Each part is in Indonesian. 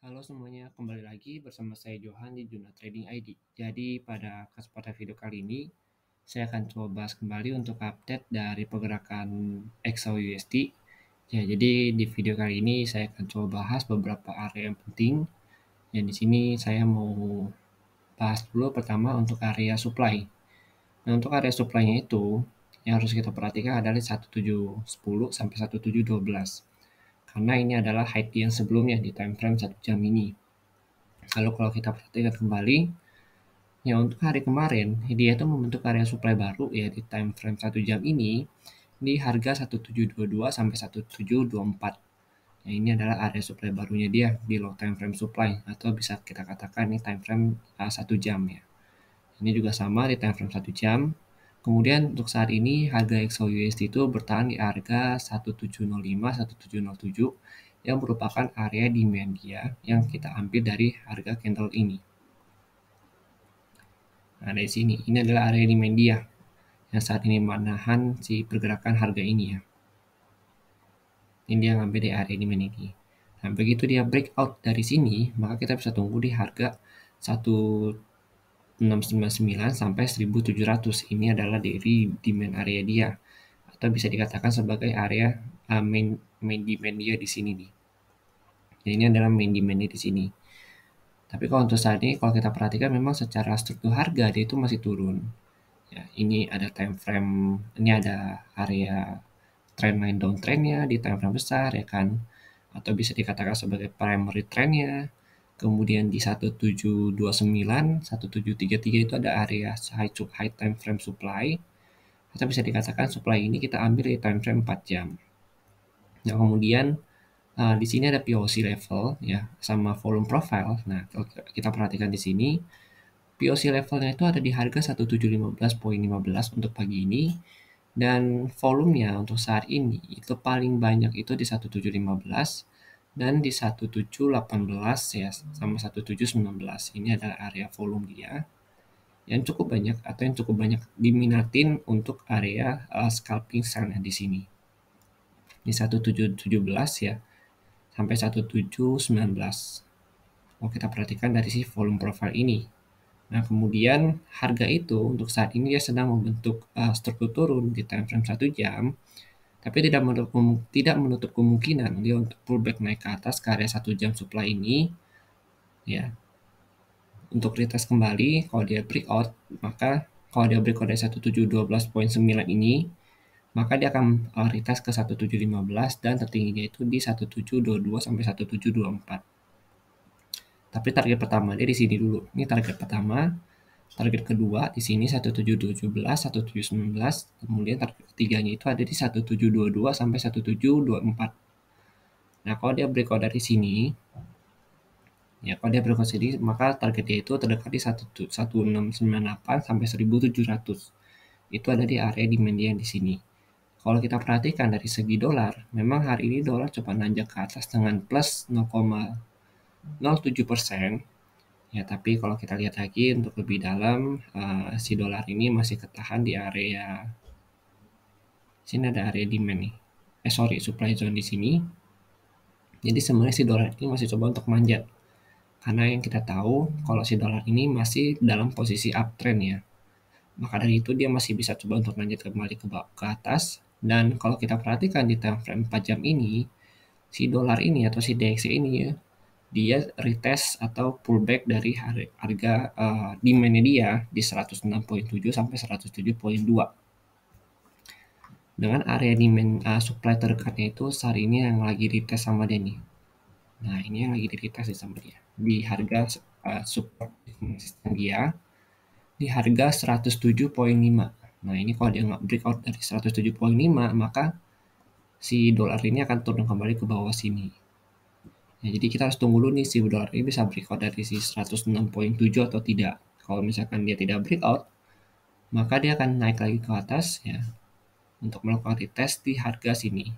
Halo semuanya, kembali lagi bersama saya Johan di Juna Trading ID. Jadi pada kesempatan video kali ini, saya akan coba bahas kembali untuk update dari pergerakan XAUUSD. Ya, jadi di video kali ini saya akan coba bahas beberapa area yang penting. Ya, di sini saya mau bahas dulu pertama untuk area supply. Nah, untuk area supply-nya itu, yang harus kita perhatikan adalah 1710 sampai 1712. Karena ini adalah high yang sebelumnya di time frame 1 jam ini. Lalu kalau kita perhatikan kembali, ya untuk hari kemarin, dia itu membentuk area supply baru ya di time frame 1 jam ini di harga 1722 sampai 1724. Ya, ini adalah area supply barunya dia di low time frame supply atau bisa kita katakan ini time frame 1 jam ya. Ini juga sama di time frame 1 jam. Kemudian untuk saat ini harga XAUUSD itu bertahan di harga 1705 1707 yang merupakan area demand dia yang kita ambil dari harga candle ini. Nah, dari sini, ini adalah area demand dia yang saat ini menahan si pergerakan harga ini ya. Ini dia ngambil di area demand ini. Nah, begitu dia breakout dari sini, maka kita bisa tunggu di harga 1699 sampai 1700. Ini adalah dari demand area dia atau bisa dikatakan sebagai area main demand dia di sini nih. Jadi ini adalah main demand di sini. Tapi kalau untuk saat ini, kalau kita perhatikan memang secara struktur harga dia itu masih turun. Ya, ini ada time frame, ini ada area trendline downtrendnya di time frame besar ya kan, atau bisa dikatakan sebagai primary trendnya. Kemudian di 1729, 1733 itu ada area high time frame supply, atau bisa dikatakan supply ini kita ambil di time frame 4 jam. Nah, kemudian di sini ada POC level ya sama volume profile. Nah, kalau kita perhatikan di sini POC levelnya itu ada di harga 1715.15 untuk pagi ini dan volumenya untuk saat ini itu paling banyak itu di 1715 dan di 1718 ya sama 1719. Ini adalah area volume dia yang cukup banyak atau yang cukup banyak diminatin untuk area scalping sell di sini. Di 1717 ya sampai 1719. Kalau kita perhatikan dari si volume profile ini. Nah, kemudian harga itu untuk saat ini dia sedang membentuk struktur turun di time frame 1 jam, tapi tidak menutup kemungkinan dia untuk pullback naik ke atas ke area 1 jam supply ini ya. Untuk retest kembali, kalau dia breakout, maka kalau dia breakout dari 1712.9 ini, maka dia akan retest ke 1715 dan tertingginya itu di 1722 sampai 1724. Tapi target pertama dia di sini dulu. Ini target pertama. Target kedua di sini 1717, 1719, kemudian target ketiganya itu ada di 1722 sampai 1724. Nah, kalau dia breakout dari sini, ya kalau dia breakout sini, maka target dia itu terdekat di 1698 sampai 1700. Itu ada di area demand dia di sini. Kalau kita perhatikan dari segi dolar, memang hari ini dolar coba nanjak ke atas dengan plus 0,07%. Ya, tapi kalau kita lihat lagi untuk lebih dalam, si dolar ini masih ketahan di area sini, ada area demand nih. Supply zone di sini. Jadi sebenarnya si dolar ini masih coba untuk manjat. Karena yang kita tahu kalau si dolar ini masih dalam posisi uptrend ya. Maka dari itu dia masih bisa coba untuk lanjut kembali ke atas. Dan kalau kita perhatikan di time frame 4 jam ini, si dolar ini atau si DXY ini ya, dia retest atau pullback dari harga demand-nya dia di 106.7 sampai 107.2. Dengan area demand supply terdekatnya itu saat ini yang lagi retest sama dia nih. Nah, ini yang lagi retest sama dia. Di harga support resistance dia di harga 107.5. Nah, ini kalau dia nggak breakout dari 107.5, maka si dolar ini akan turun kembali ke bawah sini. Ya, jadi kita harus tunggu dulu nih si dolar ini bisa breakout dari si 106.7 atau tidak. Kalau misalkan dia tidak breakout, maka dia akan naik lagi ke atas ya untuk melakukan retest di harga sini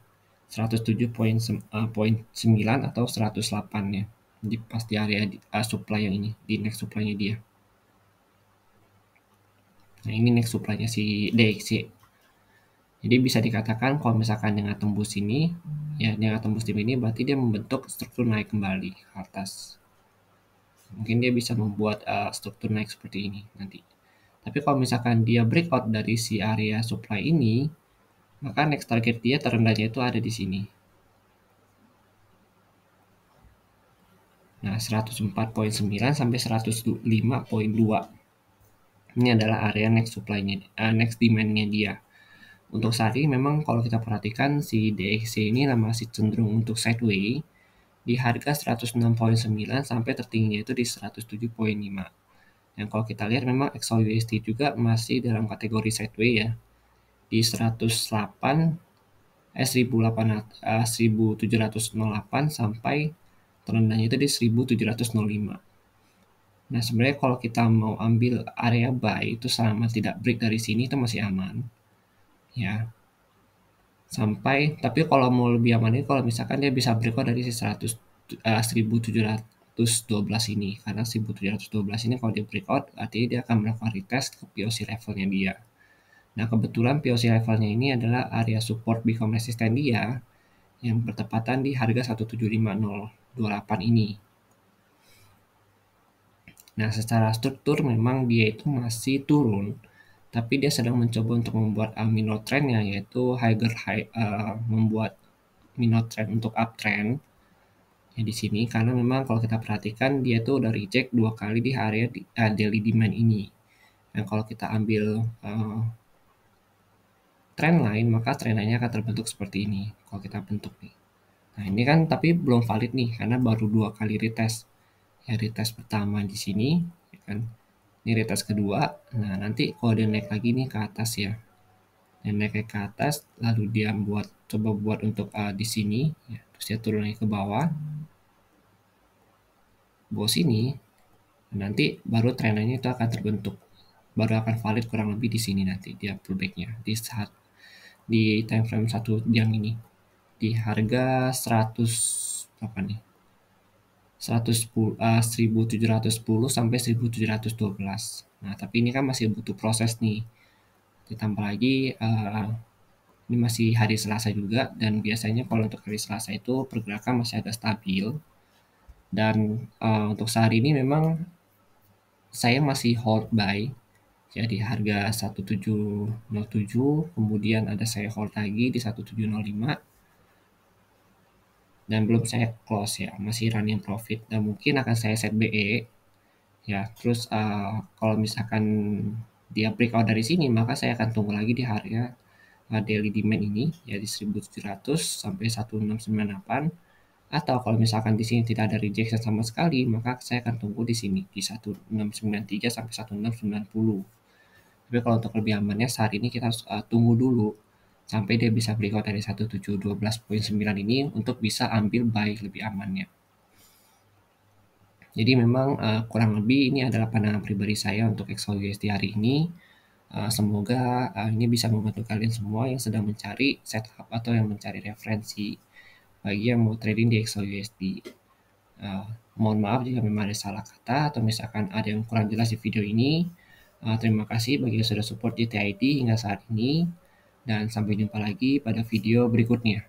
107.9 atau 108 ya. Di pas di area supply yang ini, di next supply-nya dia. Nah, ini next supply-nya si DXY. Jadi bisa dikatakan kalau misalkan dengan tembus ini, ya dengan tembus ini berarti dia membentuk struktur naik kembali ke atas. Mungkin dia bisa membuat struktur naik seperti ini nanti. Tapi kalau misalkan dia breakout dari si area supply ini, maka next target dia terendahnya itu ada di sini. Nah, 104.9 sampai 105.2. Ini adalah area next supply-nya, next demand-nya dia. Untuk saat ini memang kalau kita perhatikan si DXY ini masih cenderung untuk sideway di harga 106.9 sampai tertingginya itu di 107.5. Dan kalau kita lihat memang XAUUSD juga masih dalam kategori sideway ya, di 1708 sampai terendahnya itu di 1705. Nah, sebenarnya kalau kita mau ambil area buy itu selama tidak break dari sini itu masih aman. Ya. Sampai tapi kalau mau lebih aman ini kalau misalkan dia bisa breakout dari 1712 ini. Karena 1712 ini kalau dia breakout artinya dia akan melakukan retest ke POC levelnya dia. Nah, kebetulan POC levelnya ini adalah area support become resistant dia yang bertepatan di harga 175.028 ini. Nah, secara struktur memang dia itu masih turun, tapi dia sedang mencoba untuk membuat minor trendnya, yaitu membuat minor trend untuk uptrend ya di sini, karena memang kalau kita perhatikan dia tuh udah reject 2 kali di area daily demand ini. Dan kalau kita ambil trend line, maka trend line-nya akan terbentuk seperti ini kalau kita bentuk nih. Nah, ini kan tapi belum valid nih karena baru 2 kali retest. Ya, retest pertama di sini ya kan. Ini retest kedua. Nah, nanti kalau dia naik lagi nih ke atas ya. Dan naik ke atas lalu dia coba buat untuk di sini ya. Terus dia turun lagi ke bawah. Bawah sini. Nanti baru trennya itu akan terbentuk. Baru akan valid kurang lebih di sini nanti dia pullback-nya di time frame 1 jam ini. Di harga 100 berapa nih? 1710 sampai 1712. Nah, tapi ini kan masih butuh proses nih. Ditambah lagi ini masih hari Selasa juga dan biasanya kalau untuk hari Selasa itu pergerakan masih agak stabil. Dan untuk saat ini memang saya masih hold buy. Jadi harga 1707, kemudian ada saya hold lagi di 1705 dan belum saya close ya, masih running profit dan mungkin akan saya set BE ya. Terus kalau misalkan dia breakout dari sini maka saya akan tunggu lagi di harga daily demand ini ya di 1700 sampai 1698, atau kalau misalkan di sini tidak ada rejection sama sekali maka saya akan tunggu di sini di 1693 sampai 1690. Tapi kalau untuk lebih amannya saat ini kita harus tunggu dulu sampai dia bisa breakout dari 1712.9 ini untuk bisa ambil buy lebih amannya. Jadi memang kurang lebih ini adalah pandangan pribadi saya untuk XAUUSD hari ini. Semoga ini bisa membantu kalian semua yang sedang mencari setup atau yang mencari referensi bagi yang mau trading di XAUUSD. Mohon maaf jika memang ada salah kata atau misalkan ada yang kurang jelas di video ini. Terima kasih bagi yang sudah support JTID hingga saat ini dan sampai jumpa lagi pada video berikutnya.